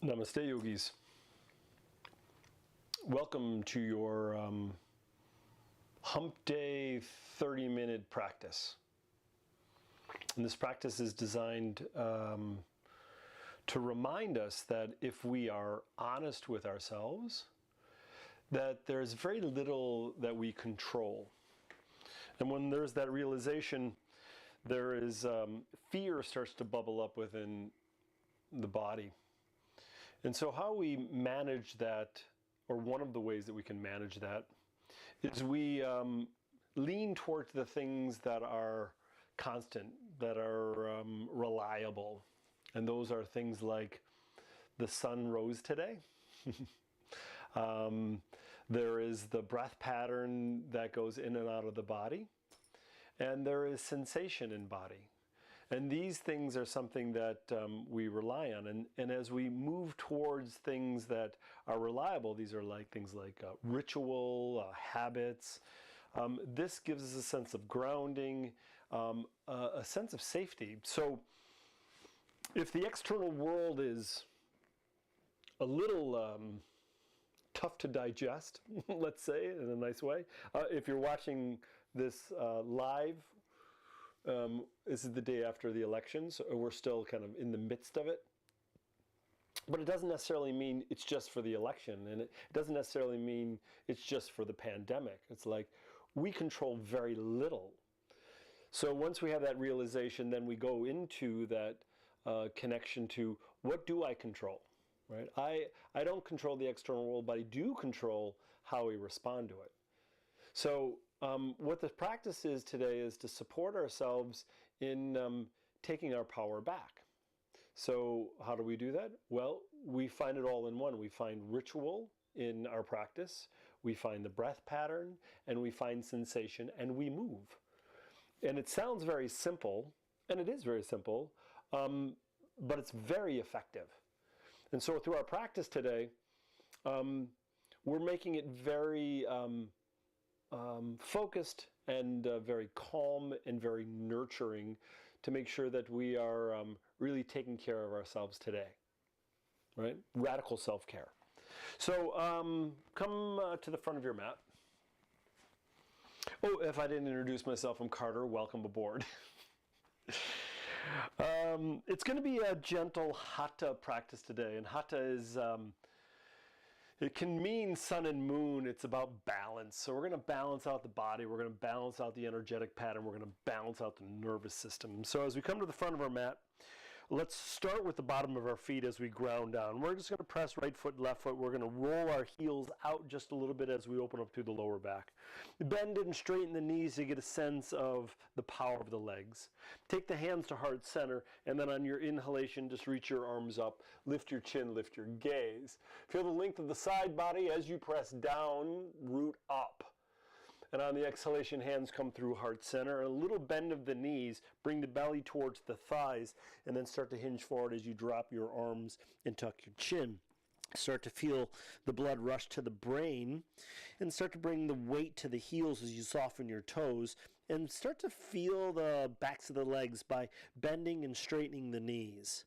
Namaste, yogis. Welcome to your hump day 30-minute practice. And this practice is designed to remind us that if we are honest with ourselves, that there's very little that we control. And when there's that realization, there is fear starts to bubble up within the body. And so how we manage that, or one of the ways that we can manage that, is we lean towards the things that are constant, that are reliable. And those are things like the sun rose today. There is the breath pattern that goes in and out of the body. And there is sensation in body. And these things are something that we rely on. And as we move towards things that are reliable, these are like things like ritual, habits. This gives us a sense of grounding, a sense of safety. So if the external world is a little tough to digest, let's say, in a nice way, if you're watching this live, this is the day after the elections, so we're still kind of in the midst of it. But it doesn't necessarily mean it's just for the election, and it doesn't necessarily mean it's just for the pandemic. It's like we control very little. So once we have that realization, then we go into that connection to what do I control, right? I don't control the external world, but I do control how we respond to it. So what the practice is today is to support ourselves in taking our power back. So how do we do that? Well, we find it all in one. We find ritual in our practice, we find the breath pattern, and we find sensation, and we move. And it sounds very simple, and it is very simple, but it's very effective. And so through our practice today, we're making it very focused and very calm and very nurturing to make sure that we are really taking care of ourselves today, right? Radical self-care. So come to the front of your mat. Oh, if I didn't introduce myself, I'm Carter. Welcome aboard. It's going to be a gentle hatha practice today, and hatha is it can mean sun and moon. It's about balance. So we're going to balance out the body. We're going to balance out the energetic pattern. We're going to balance out the nervous system. So as we come to the front of our mat, let's start with the bottom of our feet as we ground down. We're just going to press right foot, left foot. We're going to roll our heels out just a little bit as we open up through the lower back. Bend and straighten the knees to get a sense of the power of the legs. Take the hands to heart center, and then on your inhalation, just reach your arms up. Lift your chin, lift your gaze. Feel the length of the side body as you press down, root up. And on the exhalation, hands come through heart center. A little bend of the knees, bring the belly towards the thighs, and then start to hinge forward as you drop your arms and tuck your chin. Start to feel the blood rush to the brain, and start to bring the weight to the heels as you soften your toes, and start to feel the backs of the legs by bending and straightening the knees.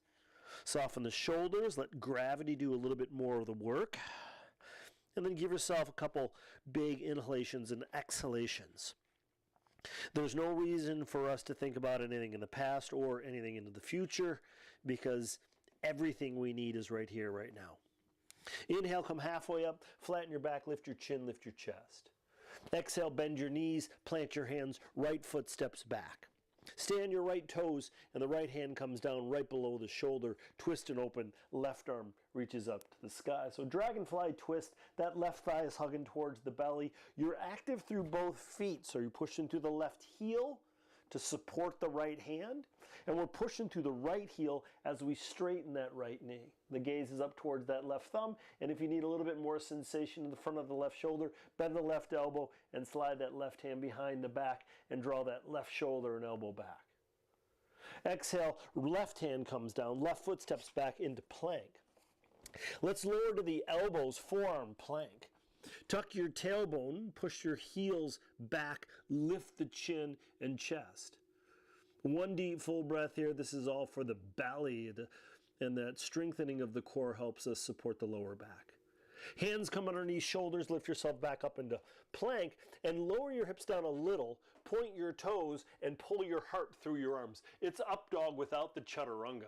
Soften the shoulders, let gravity do a little bit more of the work. And then give yourself a couple big inhalations and exhalations. There's no reason for us to think about anything in the past or anything into the future, because everything we need is right here, right now. Inhale, come halfway up, flatten your back, lift your chin, lift your chest. Exhale, bend your knees, plant your hands, right foot steps back. Stay on your right toes, and the right hand comes down right below the shoulder. Twist and open, left arm reaches up to the sky. So dragonfly twist, that left thigh is hugging towards the belly. You're active through both feet, so you're pushing through the left heel to support the right hand, and we're pushing through the right heel as we straighten that right knee. The gaze is up towards that left thumb, and if you need a little bit more sensation in the front of the left shoulder, bend the left elbow and slide that left hand behind the back and draw that left shoulder and elbow back. Exhale, left hand comes down, left foot steps back into plank. Let's lower to the elbows, forearm plank. Tuck your tailbone, push your heels back, lift the chin and chest. One deep full breath here. This is all for the belly. and that strengthening of the core helps us support the lower back. Hands come underneath shoulders, lift yourself back up into plank, and lower your hips down a little, point your toes, and pull your heart through your arms. It's up dog without the chaturanga.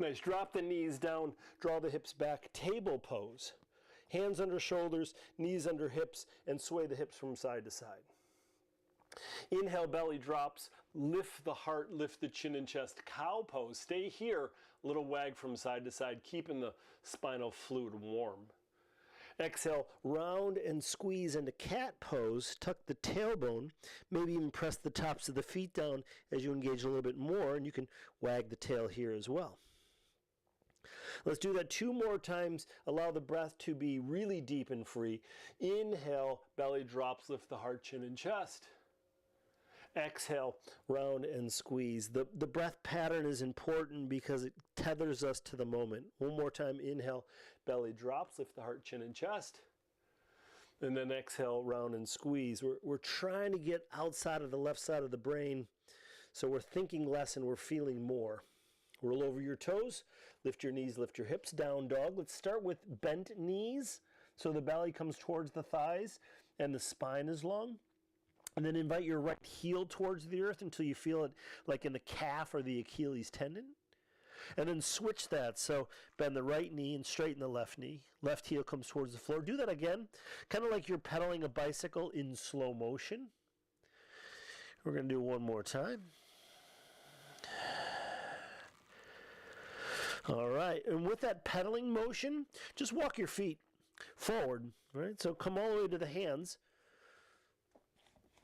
Nice, drop the knees down, draw the hips back, table pose. Hands under shoulders, knees under hips, and sway the hips from side to side. Inhale, belly drops, lift the heart, lift the chin and chest. Cow pose, stay here, little wag from side to side, keeping the spinal fluid warm. Exhale, round and squeeze into cat pose, tuck the tailbone, maybe even press the tops of the feet down as you engage a little bit more, and you can wag the tail here as well. Let's do that 2 more times. Allow the breath to be really deep and free. Inhale, belly drops, lift the heart, chin, and chest. Exhale, round and squeeze. The breath pattern is important because it tethers us to the moment. One more time, inhale, belly drops, lift the heart, chin, and chest. And then exhale, round and squeeze. We're trying to get outside of the left side of the brain, so we're thinking less and we're feeling more. Roll over your toes, lift your knees, lift your hips, down dog. Let's start with bent knees, so the belly comes towards the thighs and the spine is long. And then invite your right heel towards the earth until you feel it like in the calf or the Achilles tendon. And then switch that, so bend the right knee and straighten the left knee. Left heel comes towards the floor. Do that again, kind of like you're pedaling a bicycle in slow motion. We're going to do one more time. All right, and with that pedaling motion, just walk your feet forward, right? So come all the way to the hands.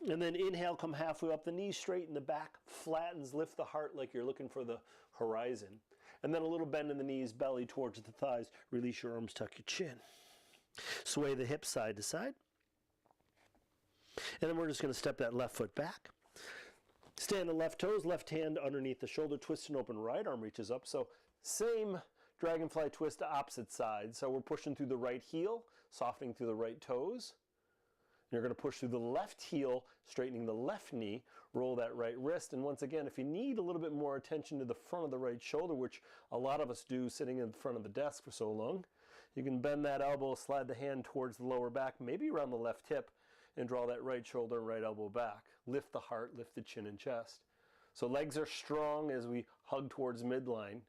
And then inhale, come halfway up, the knees straighten, the back flattens, lift the heart like you're looking for the horizon. And then a little bend in the knees, belly towards the thighs, release your arms, tuck your chin. Sway the hips side to side. And then we're just going to step that left foot back. Stand the left toes, left hand underneath the shoulder, twist and open, right arm reaches up. So same dragonfly twist to opposite side. So we're pushing through the right heel, softening through the right toes. You're going to push through the left heel, straightening the left knee, roll that right wrist. And once again, if you need a little bit more attention to the front of the right shoulder, which a lot of us do sitting in front of the desk for so long, you can bend that elbow, slide the hand towards the lower back, maybe around the left hip, and draw that right shoulder and right elbow back. Lift the heart, lift the chin and chest. So legs are strong as we hug towards midline,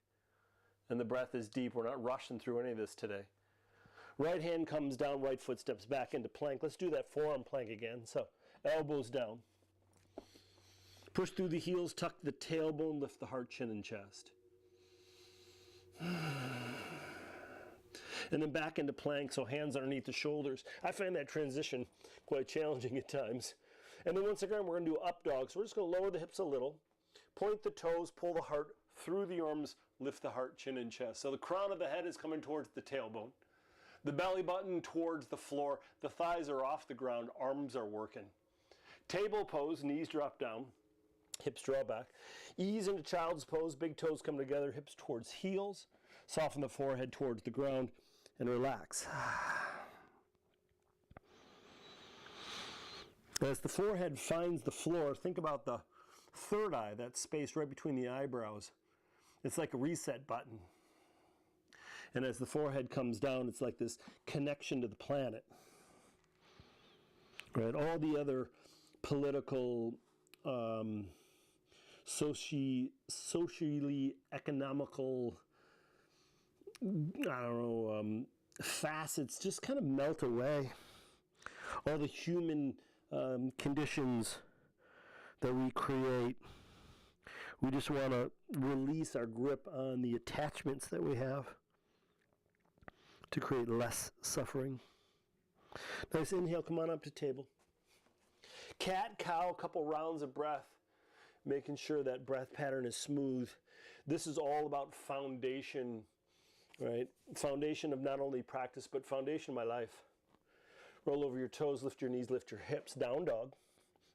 and the breath is deep. We're not rushing through any of this today. Right hand comes down, right foot steps back into plank. Let's do that forearm plank again. So elbows down. Push through the heels, tuck the tailbone, lift the heart, chin, and chest. And then back into plank, so hands underneath the shoulders. I find that transition quite challenging at times. And then once again, we're going to do up dog. So we're just going to lower the hips a little, point the toes, pull the heart through the arms, lift the heart, chin, and chest. So the crown of the head is coming towards the tailbone. The belly button towards the floor, the thighs are off the ground, arms are working. Table pose, knees drop down, hips draw back. Ease into child's pose, big toes come together, hips towards heels. Soften the forehead towards the ground and relax. As the forehead finds the floor, think about the third eye, that space right between the eyebrows. It's like a reset button. And as the forehead comes down, it's like this connection to the planet. Right? All the other political, socially economical, facets just kind of melt away. All the human conditions that we create. We just want to release our grip on the attachments that we have to create less suffering. Nice inhale, come on up to table. Cat, cow, a couple rounds of breath, making sure that breath pattern is smooth. This is all about foundation, right? Foundation of not only practice, but foundation of my life. Roll over your toes, lift your knees, lift your hips, down dog.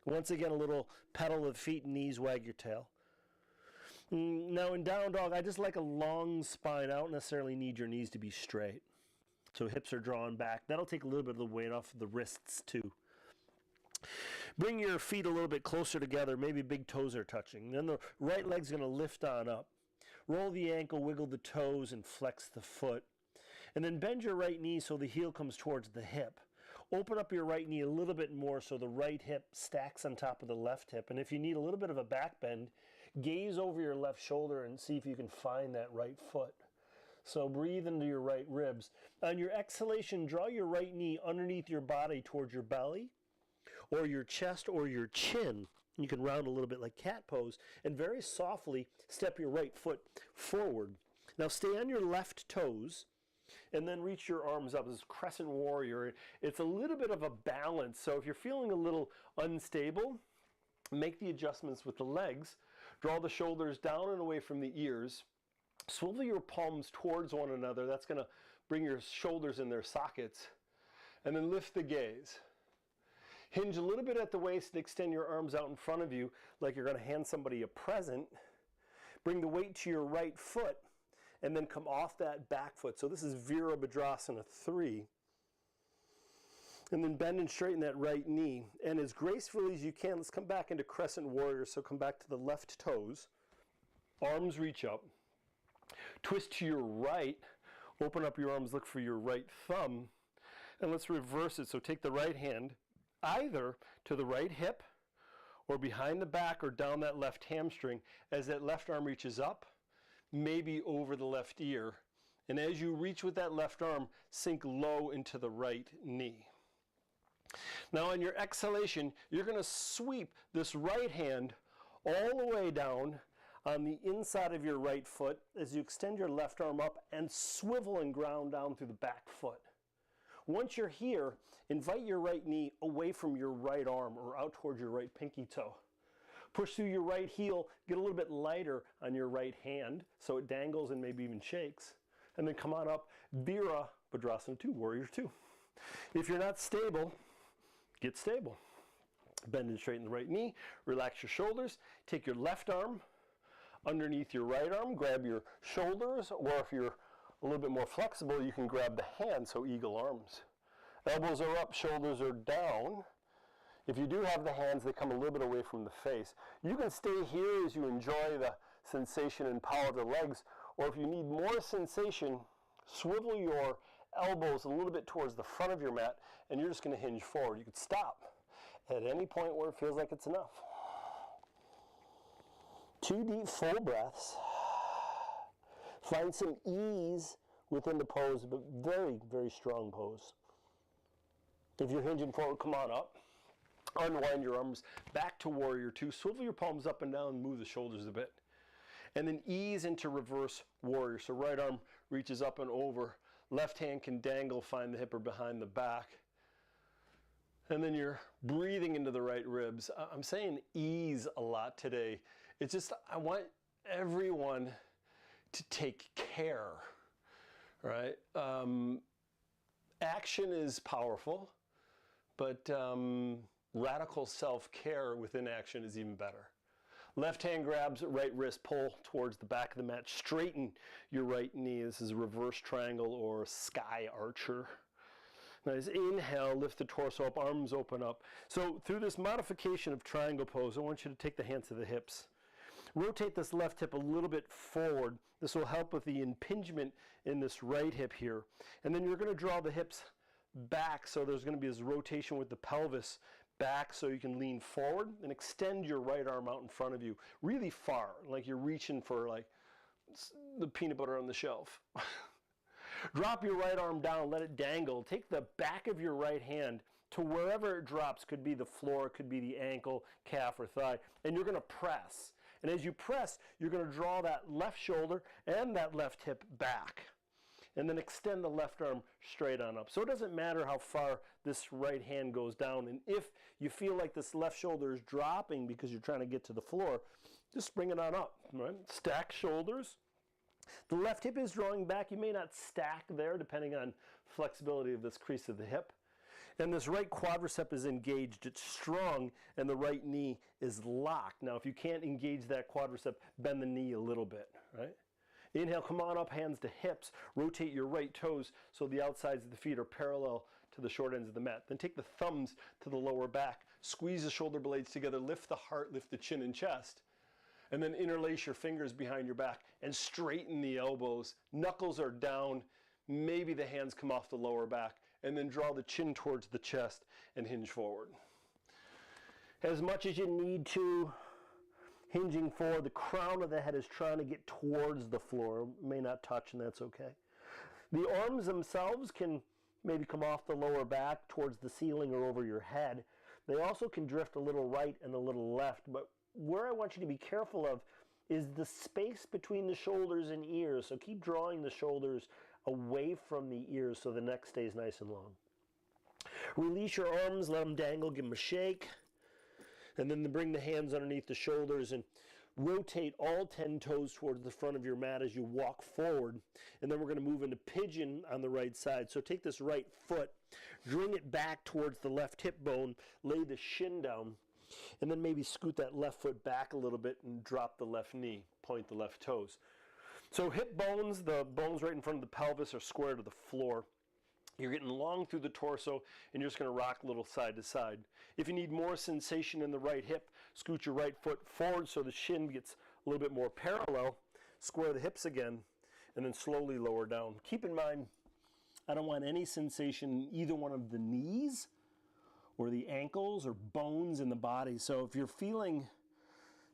Once again, a little pedal of the feet and knees, wag your tail. Now in down dog, I just like a long spine. I don't necessarily need your knees to be straight. So hips are drawn back. That'll take a little bit of the weight off of the wrists too. Bring your feet a little bit closer together. Maybe big toes are touching. Then the right leg's going to lift on up. Roll the ankle, wiggle the toes, and flex the foot. And then bend your right knee so the heel comes towards the hip. Open up your right knee a little bit more so the right hip stacks on top of the left hip. And if you need a little bit of a back bend, gaze over your left shoulder and see if you can find that right foot. So breathe into your right ribs. On your exhalation, draw your right knee underneath your body towards your belly or your chest or your chin. You can round a little bit like cat pose and very softly step your right foot forward. Now stay on your left toes and then reach your arms up as crescent warrior. It's a little bit of a balance. So if you're feeling a little unstable, make the adjustments with the legs. Draw the shoulders down and away from the ears. Swivel your palms towards one another. That's going to bring your shoulders in their sockets. And then lift the gaze. Hinge a little bit at the waist and extend your arms out in front of you like you're going to hand somebody a present. Bring the weight to your right foot and then come off that back foot. So this is Virabhadrasana 3. And then bend and straighten that right knee. And as gracefully as you can, let's come back into Crescent Warrior. So come back to the left toes. Arms reach up. Twist to your right. Open up your arms, look for your right thumb. And let's reverse it. So take the right hand either to the right hip or behind the back or down that left hamstring as that left arm reaches up, maybe over the left ear. And as you reach with that left arm, sink low into the right knee. Now on your exhalation, you're going to sweep this right hand all the way down on the inside of your right foot as you extend your left arm up and swivel and ground down through the back foot. Once you're here, invite your right knee away from your right arm or out towards your right pinky toe. Push through your right heel, get a little bit lighter on your right hand so it dangles and maybe even shakes. And then come on up, Virabhadrasana 2, Warrior 2. If you're not stable, get stable. Bend and straighten the right knee, relax your shoulders, take your left arm underneath your right arm, grab your shoulders, or if you're a little bit more flexible, you can grab the hand, so eagle arms. Elbows are up, shoulders are down. If you do have the hands, they come a little bit away from the face. You can stay here as you enjoy the sensation and power of the legs, or if you need more sensation, swivel your elbows a little bit towards the front of your mat, and you're just going to hinge forward. You could stop at any point where it feels like it's enough. 2 deep full breaths. Find some ease within the pose, but very, very strong pose. If you're hinging forward, come on up. Unwind your arms back to Warrior 2. Swivel your palms up and down, move the shoulders a bit. And then ease into reverse warrior. So right arm reaches up and over. Left hand can dangle, find the hip or behind the back. And then you're breathing into the right ribs. I'm saying ease a lot today. It's just, I want everyone to take care, right? Action is powerful, but radical self-care within action is even better. Left hand grabs right wrist, pull towards the back of the mat. Straighten your right knee. This is a reverse triangle or sky archer. Now as inhale, lift the torso up, arms open up. So through this modification of triangle pose, I want you to take the hands to the hips. Rotate this left hip a little bit forward. This will help with the impingement in this right hip here. And then you're going to draw the hips back, so there's going to be this rotation with the pelvis back so you can lean forward and extend your right arm out in front of you really far, like you're reaching for like the peanut butter on the shelf. Drop your right arm down, let it dangle. Take the back of your right hand to wherever it drops. Could be the floor, could be the ankle, calf, or thigh. And you're going to press. And as you press, you're going to draw that left shoulder and that left hip back. And then extend the left arm straight on up. So it doesn't matter how far this right hand goes down. And if you feel like this left shoulder is dropping because you're trying to get to the floor, just bring it on up. Right? Stack shoulders. The left hip is drawing back. You may not stack there depending on flexibility of this crease of the hip. And this right quadricep is engaged. It's strong, and the right knee is locked. Now, if you can't engage that quadricep, bend the knee a little bit, right? Inhale, come on up, hands to hips. Rotate your right toes so the outsides of the feet are parallel to the short ends of the mat. Then take the thumbs to the lower back. Squeeze the shoulder blades together. Lift the heart, lift the chin and chest. And then interlace your fingers behind your back and straighten the elbows. Knuckles are down. Maybe the hands come off the lower back. And then draw the chin towards the chest and hinge forward. As much as you need to, hinging forward, the crown of the head is trying to get towards the floor. It may not touch, and that's okay. The arms themselves can maybe come off the lower back towards the ceiling or over your head. They also can drift a little right and a little left, but where I want you to be careful of is the space between the shoulders and ears. So keep drawing the shoulders away from the ears so the neck stays nice and long. Release your arms, let them dangle, give them a shake. And then bring the hands underneath the shoulders and rotate all 10 toes towards the front of your mat as you walk forward. And then we're going to move into pigeon on the right side. So take this right foot, bring it back towards the left hip bone, lay the shin down, and then maybe scoot that left foot back a little bit and drop the left knee, point the left toes. So hip bones, the bones right in front of the pelvis, are square to the floor. You're getting long through the torso, and you're just going to rock a little side to side. If you need more sensation in the right hip, scoot your right foot forward so the shin gets a little bit more parallel. Square the hips again, and then slowly lower down. Keep in mind, I don't want any sensation in either one of the knees or the ankles or bones in the body. So if you're feeling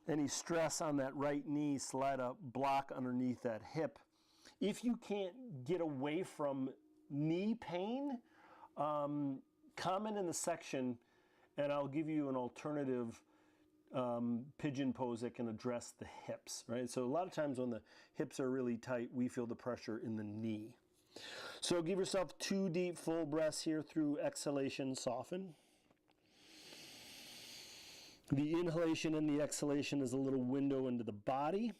any stress on that right knee, slide a block underneath that hip. If you can't get away from knee pain, comment in the section and I'll give you an alternative pigeon pose that can address the hips, right? So a lot of times when the hips are really tight, we feel the pressure in the knee. So give yourself 2 deep full breaths here through exhalation, soften. The inhalation and the exhalation is a little window into the body.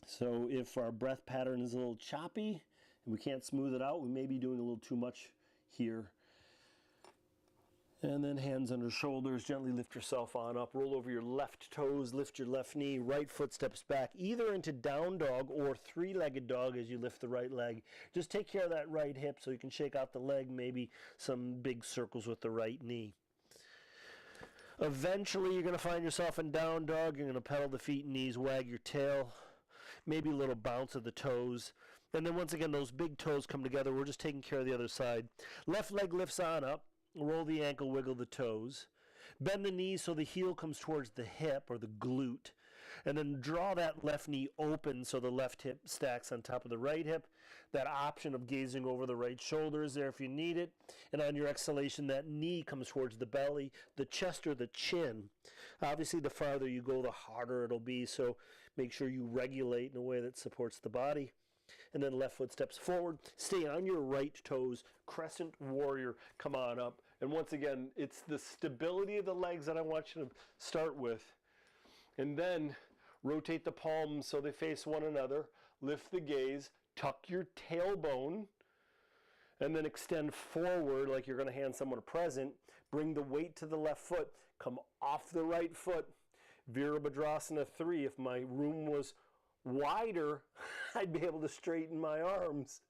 So if our breath pattern is a little choppy and we can't smooth it out, we may be doing a little too much here. And then hands under shoulders, gently lift yourself on up, roll over your left toes, lift your left knee, right foot steps back, either into down dog or 3-legged dog as you lift the right leg. Just take care of that right hip so you can shake out the leg, maybe some big circles with the right knee. Eventually you're going to find yourself in down dog, you're going to pedal the feet and knees, wag your tail, maybe a little bounce of the toes. And then once again, those big toes come together, we're just taking care of the other side. Left leg lifts on up. Roll the ankle, wiggle the toes. Bend the knees so the heel comes towards the hip or the glute. And then draw that left knee open so the left hip stacks on top of the right hip. That option of gazing over the right shoulder is there if you need it. And on your exhalation, that knee comes towards the belly, the chest or the chin. Obviously, the farther you go, the harder it'll be. So make sure you regulate in a way that supports the body. And then left foot steps forward. Stay on your right toes. Crescent warrior. Come on up. And once again, it's the stability of the legs that I want you to start with. And then rotate the palms so they face one another. Lift the gaze. Tuck your tailbone. And then extend forward like you're going to hand someone a present. Bring the weight to the left foot. Come off the right foot. Virabhadrasana 3. If my room was wider, I'd be able to straighten my arms.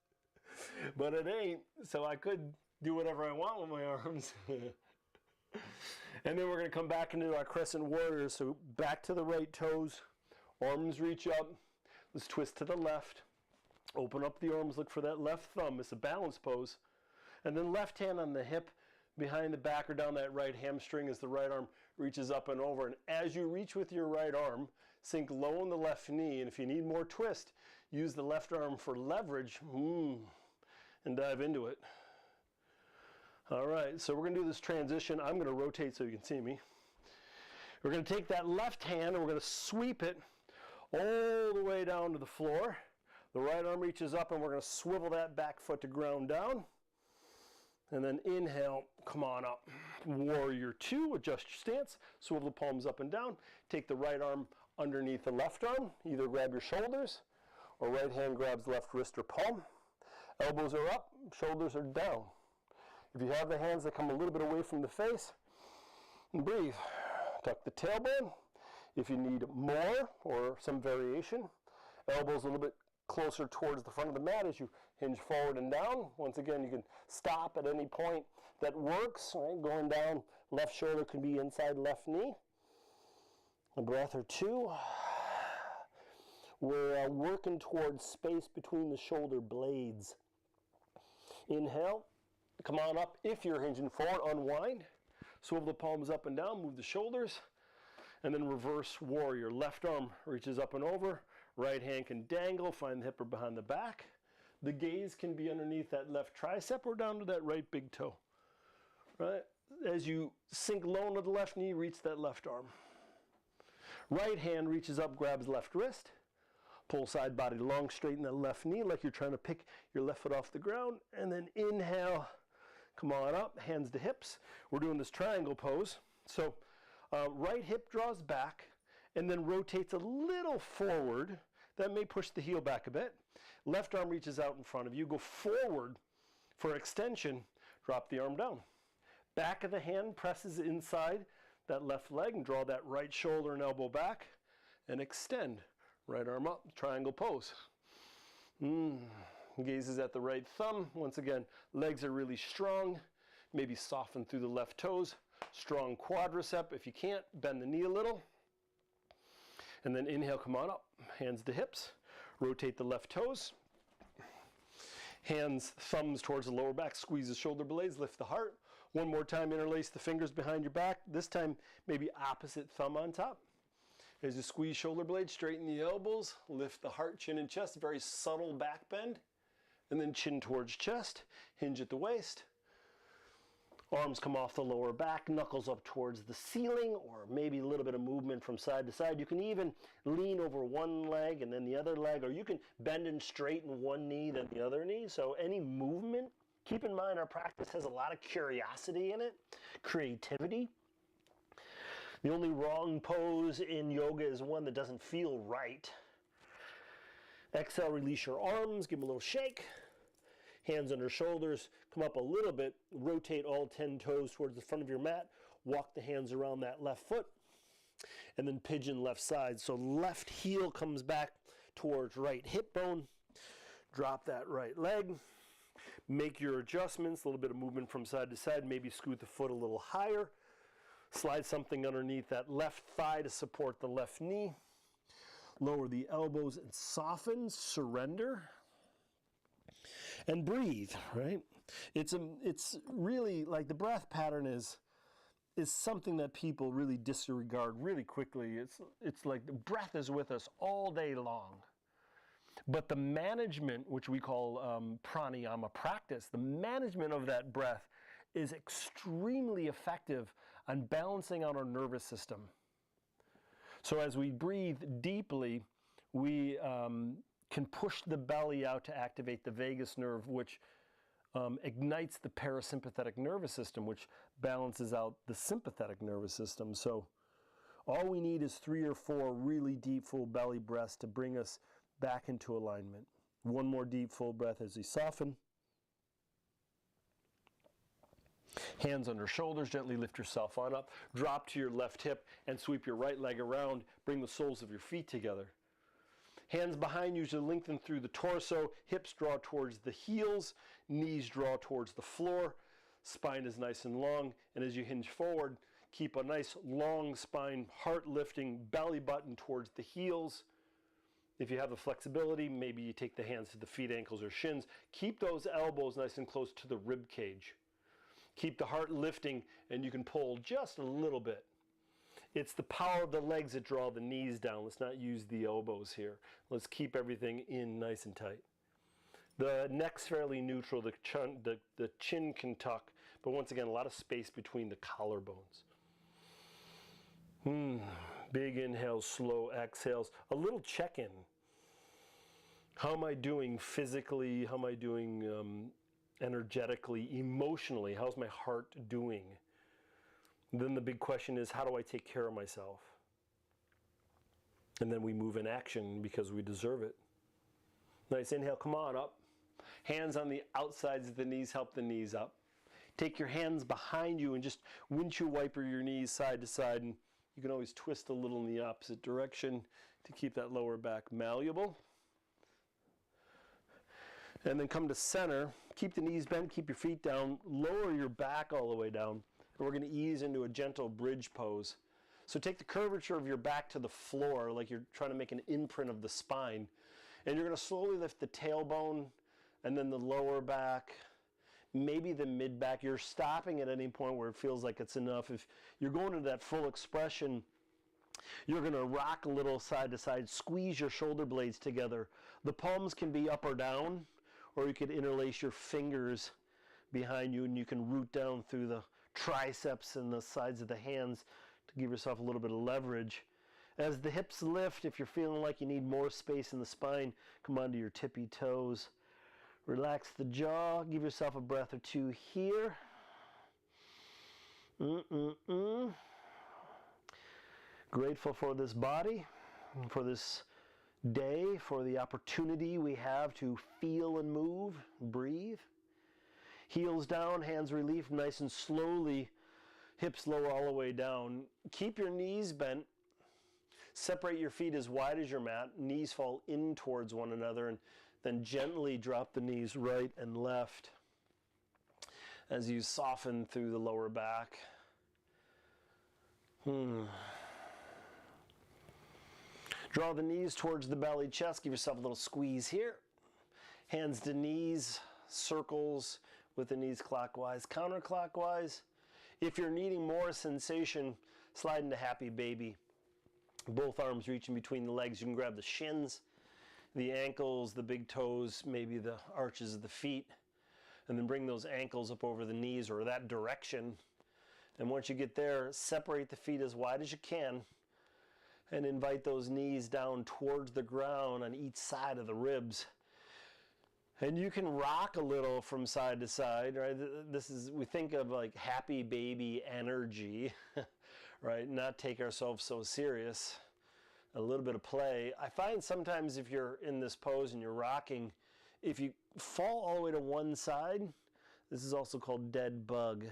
But it ain't, so I could do whatever I want with my arms. And then we're going to come back into our crescent warrior. So back to the right toes, arms reach up. Let's twist to the left. Open up the arms, look for that left thumb. It's a balance pose. And then left hand on the hip, behind the back or down that right hamstring as the right arm reaches up and over. And as you reach with your right arm, sink low on the left knee. And if you need more twist, use the left arm for leverage. And dive into it. All right, so we're going to do this transition. I'm going to rotate so you can see me. We're going to take that left hand and we're going to sweep it all the way down to the floor. The right arm reaches up and we're going to swivel that back foot to ground down. And then inhale, come on up. Warrior 2, adjust your stance. Swivel the palms up and down. Take the right arm underneath the left arm. Either grab your shoulders or right hand grabs left wrist or palm. Elbows are up, shoulders are down. If you have the hands that come a little bit away from the face, breathe. Tuck the tailbone. If you need more or some variation, elbows a little bit closer towards the front of the mat as you hinge forward and down. Once again, you can stop at any point that works. Right? Going down, left shoulder can be inside left knee. A breath or two. We're working towards space between the shoulder blades. Inhale, come on up. If you're hinging forward, unwind. Swivel the palms up and down, move the shoulders. And then reverse warrior. Left arm reaches up and over. Right hand can dangle, find the hip or behind the back. The gaze can be underneath that left tricep or down to that right big toe. Right? As you sink low into the left knee, reach that left arm. Right hand reaches up, grabs left wrist. Pull side body long, straighten that left knee like you're trying to pick your left foot off the ground. And then inhale, come on up, hands to hips. We're doing this triangle pose. So right hip draws back and then rotates a little forward. That may push the heel back a bit. Left arm reaches out in front of you. Go forward for extension. Drop the arm down. Back of the hand presses inside that left leg and draw that right shoulder and elbow back and extend. Right arm up, triangle pose. Gaze is at the right thumb. Once again, legs are really strong. Maybe soften through the left toes. Strong quadricep. If you can't, bend the knee a little. And then inhale, come on up. Hands to hips. Rotate the left toes. Hands, thumbs towards the lower back. Squeeze the shoulder blades. Lift the heart. One more time, interlace the fingers behind your back. This time, maybe opposite thumb on top. As you squeeze shoulder blades, straighten the elbows. Lift the heart, chin and chest. Very subtle back bend. And then chin towards chest. Hinge at the waist. Arms come off the lower back, knuckles up towards the ceiling, or maybe a little bit of movement from side to side. You can even lean over one leg and then the other leg, or you can bend and straighten one knee, then the other knee. So any movement, keep in mind our practice has a lot of curiosity in it, creativity. The only wrong pose in yoga is one that doesn't feel right. Exhale, release your arms, give them a little shake. Hands under shoulders, come up a little bit, rotate all 10 toes towards the front of your mat, walk the hands around that left foot, and then pigeon left side. So left heel comes back towards right hip bone, drop that right leg, make your adjustments, a little bit of movement from side to side, maybe scoot the foot a little higher, slide something underneath that left thigh to support the left knee, lower the elbows and soften, surrender. And breathe, right? It's really like the breath pattern is something that people really disregard really quickly. It's like the breath is with us all day long. But the management, which we call pranayama practice, the management of that breath is extremely effective on balancing out our nervous system. So as we breathe deeply, we can push the belly out to activate the vagus nerve, which ignites the parasympathetic nervous system, which balances out the sympathetic nervous system. So all we need is 3 or 4 really deep, full belly breaths to bring us back into alignment. One more deep, full breath as you soften. Hands under shoulders, gently lift yourself on up. Drop to your left hip and sweep your right leg around. Bring the soles of your feet together. Hands behind you to lengthen through the torso, hips draw towards the heels, knees draw towards the floor, spine is nice and long, and as you hinge forward, keep a nice long spine, heart lifting, belly button towards the heels. If you have the flexibility, maybe you take the hands to the feet, ankles, or shins. Keep those elbows nice and close to the rib cage. Keep the heart lifting, and you can pull just a little bit. It's the power of the legs that draw the knees down. Let's not use the elbows here. Let's keep everything in nice and tight. The neck's fairly neutral. The chin can tuck. But once again, a lot of space between the collarbones. Big inhales, slow exhales. A little check-in. How am I doing physically? How am I doing energetically, emotionally? How's my heart doing? Then the big question is, how do I take care of myself? And then we move in action because we deserve it. Nice inhale, come on up. Hands on the outsides of the knees, help the knees up. Take your hands behind you and just windshield wiper your knees side to side. And you can always twist a little in the opposite direction to keep that lower back malleable. And then come to center. Keep the knees bent, keep your feet down. Lower your back all the way down. And we're going to ease into a gentle bridge pose. So take the curvature of your back to the floor like you're trying to make an imprint of the spine. And you're going to slowly lift the tailbone and then the lower back, maybe the mid back. You're stopping at any point where it feels like it's enough. If you're going into that full expression, you're going to rock a little side to side, squeeze your shoulder blades together. The palms can be up or down, or you could interlace your fingers behind you and you can root down through the triceps and the sides of the hands to give yourself a little bit of leverage. As the hips lift, if you're feeling like you need more space in the spine, come onto your tippy toes. Relax the jaw. Give yourself a breath or two here. Grateful for this body, for this day, for the opportunity we have to feel and move, breathe. Heels down, hands relief, nice and slowly. Hips lower all the way down. Keep your knees bent. Separate your feet as wide as your mat. Knees fall in towards one another, and then gently drop the knees right and left as you soften through the lower back. Draw the knees towards the belly, chest. Give yourself a little squeeze here. Hands to knees, circles with the knees clockwise, counterclockwise. If you're needing more sensation, slide into happy baby. Both arms reaching between the legs. You can grab the shins, the ankles, the big toes, maybe the arches of the feet, and then bring those ankles up over the knees or that direction. And once you get there, separate the feet as wide as you can and invite those knees down towards the ground on each side of the ribs. And you can rock a little from side to side, right? We think of like happy baby energy, right? Not take ourselves so serious. A little bit of play. I find sometimes if you're in this pose and you're rocking, if you fall all the way to one side, this is also called dead bug.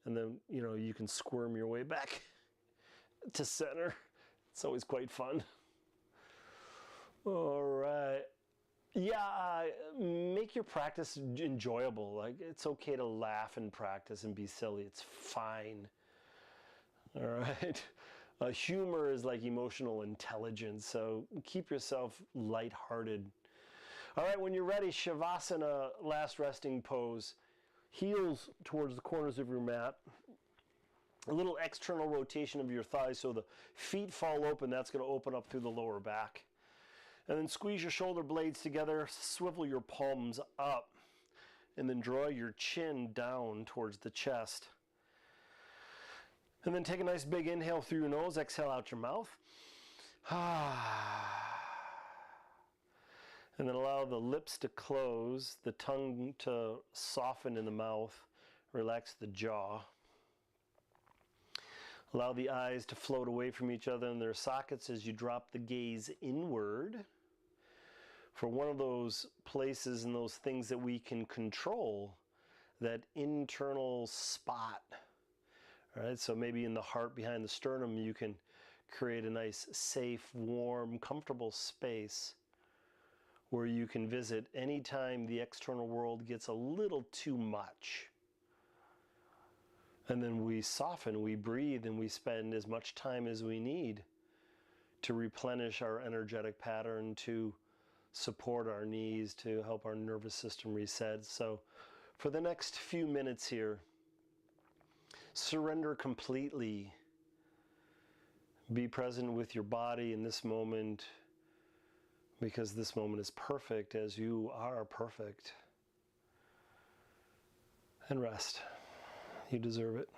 And then, you can squirm your way back to center. It's always quite fun. All right. Yeah, make your practice enjoyable. Like, it's okay to laugh and practice and be silly. It's fine. All right. Humor is like emotional intelligence, so keep yourself lighthearted. All right, when you're ready, Shavasana, last resting pose. Heels towards the corners of your mat. A little external rotation of your thighs so the feet fall open. That's going to open up through the lower back. And then squeeze your shoulder blades together, swivel your palms up, and then draw your chin down towards the chest. And then take a nice big inhale through your nose, exhale out your mouth. And then allow the lips to close, the tongue to soften in the mouth, relax the jaw. Allow the eyes to float away from each other in their sockets as you drop the gaze inward. For one of those places and those things that we can control, that internal spot. All right, so maybe in the heart behind the sternum, you can create a nice, safe, warm, comfortable space where you can visit anytime the external world gets a little too much. And then we soften, we breathe, and we spend as much time as we need to replenish our energetic pattern, to support our knees, to help our nervous system reset. So for the next few minutes here, surrender completely. Be present with your body in this moment, because this moment is perfect as you are perfect. And rest. You deserve it.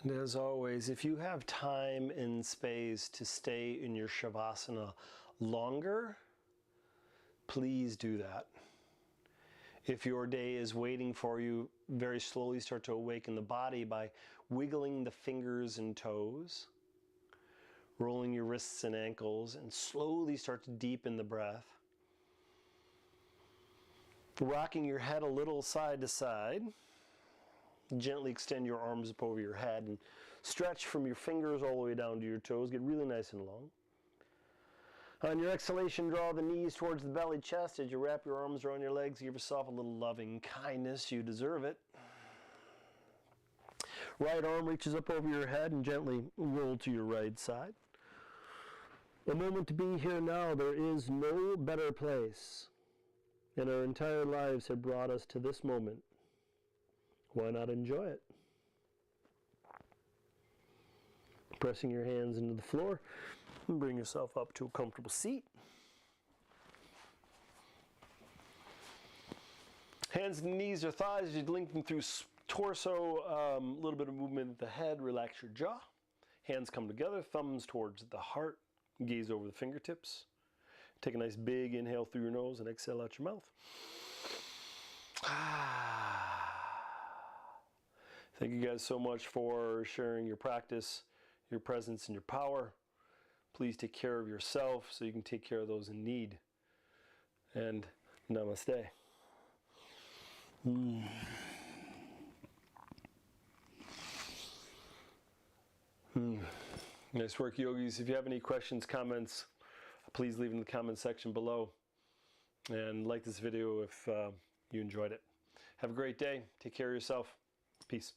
And as always, if you have time and space to stay in your Shavasana longer, please do that. If your day is waiting for you, very slowly start to awaken the body by wiggling the fingers and toes, rolling your wrists and ankles, and slowly start to deepen the breath. Rocking your head a little side to side. Gently extend your arms up over your head and stretch from your fingers all the way down to your toes. Get really nice and long. On your exhalation, draw the knees towards the belly, chest. As you wrap your arms around your legs, give yourself a little loving kindness. You deserve it. Right arm reaches up over your head and gently roll to your right side. A moment to be here now. There is no better place. And our entire lives have brought us to this moment. Why not enjoy it? Pressing your hands into the floor, and bring yourself up to a comfortable seat. Hands and knees or thighs as you link them through torso, a little bit of movement at the head, relax your jaw. Hands come together, thumbs towards the heart, gaze over the fingertips. Take a nice big inhale through your nose and exhale out your mouth. Thank you guys so much for sharing your practice, your presence, and your power. Please take care of yourself so you can take care of those in need. And namaste. Nice work, yogis. If you have any questions, comments, please leave in the comment section below. And like this video if you enjoyed it. Have a great day. Take care of yourself. Peace.